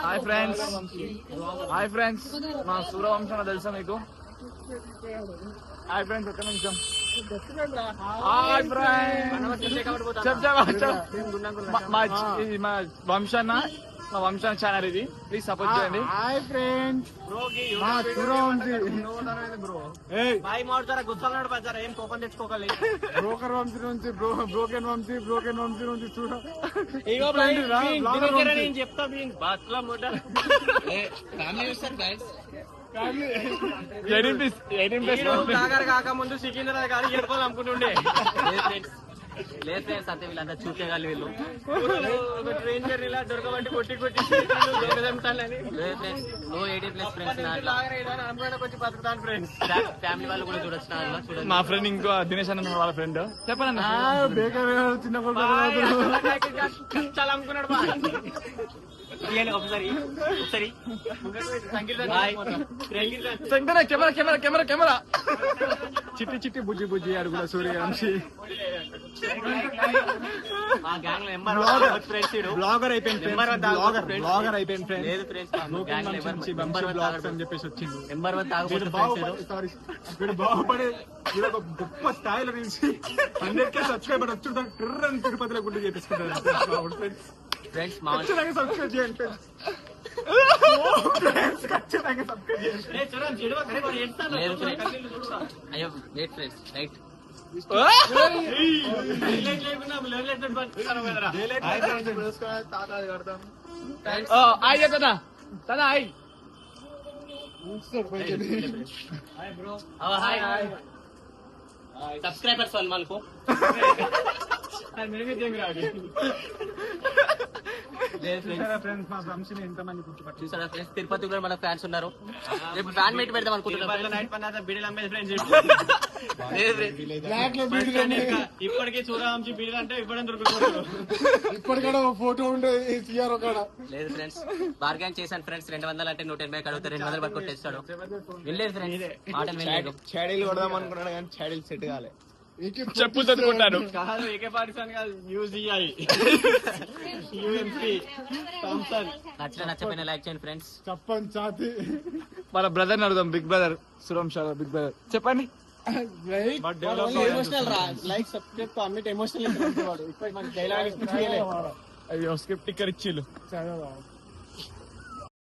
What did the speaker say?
Hi friends మా సూర్యవంశం తెలుసా మీకు? హాయ్ ఫ్రెండ్స్, ఒక్క నిమిషం. హాయ్ ఫ్రెండ్స్, మా వంశాన్న ఛానల్ ఇది, ప్లీజ్ సపోర్ట్ చేయండి. హాయ్ ఫ్రెండ్స్, మా సూర్యవంశీ బ్రోకర్ వంశీ నుంచి బ్రోకెన్ వంశీ నుంచి చెప్తా కాకముందు సికింద్రాబాద్ గారు ఏడుకోవాలి అనుకుంటుండే. లేదు ఫ్రెండ్స్, అంతే వీళ్ళంతా చూసేగాలి. వీళ్ళు ట్రైన్ జర్నీలా దొరకబట్టి కొట్టి దొరకదంటానని. లేదు ఫ్రెండ్స్, లో 18+ ఫ్రెండ్స్ వచ్చి బతుకుతాను ఫ్రెండ్స్. ఫ్యామిలీ వాళ్ళు కూడా చూడొచ్చు. మా ఫ్రెండ్ ఇంకో దినేష్ అన్న వాళ్ళ ఫ్రెండ్ చెప్పండి. చాలా అమ్ముకున్నాడు. ఒకసారి కెమెరా చిట్టి బుజ్జి అడుగుల సూర్యవంశీ బ్లాగర్ అయిపోయింది అని చెప్పేసి వచ్చింది. బాగుపడే గొప్ప స్థాయిలో నుంచి 100K సబ్స్క్రైబర్ వచ్చి తిరుపతిలో గుండె చేపించుకుంటారు. సబ్స్క్రైబ్ చేయండి సబ్స్క్రైబర్స్ వాళ్ళు మనకు చూసారా ఫ్రెండ్స్, తిరుపతి కూడా మన ఫ్యాన్స్ ఉన్నారు. రేపు ఫ్యాన్ మీట్ పెడదాం అనుకుంటున్నాం. ఇప్పటికీ సూర్యవంశీ బీడీలు అంటే ఇవ్వడం దొరుకుతుంది. ఇప్పటికడ ఫోటో ఉండే లేదు ఫ్రెండ్స్, బార్గెన్ చేశాను ఫ్రెండ్స్. 200 అంటే 180 అడుగుతారు, 200 పట్టుకొట్టేస్తాడు. వెళ్ళలేదు ఫ్రెండ్స్, మాటలు వెళ్ళలేదు. చాడీలు కొడదాం అనుకున్నాడు కానీ చాడీలు సెట్ కాలే. చెప్పు చదువుకుంటాను కాదు, ఏకే పాకిస్తాన్ కాదు, యూజీఐ యూఎంపీ థామ్సన్. నచ్చకపోయినా లైక్ చేయండి ఫ్రెండ్స్. చెప్పండి చాతి. మన బ్రదర్ అడుగుదాం, బిగ్ బ్రదర్ సురంశ బిగ్ బ్రదర్ చెప్పండి. ఎమోషనల్ రా, లైక్ సబ్స్క్రైబ్ కామెంట్ ఎమోషనల్. అయ్యో స్క్రిప్ట్ ఇక్కడ ఇచ్చిళ్ళు.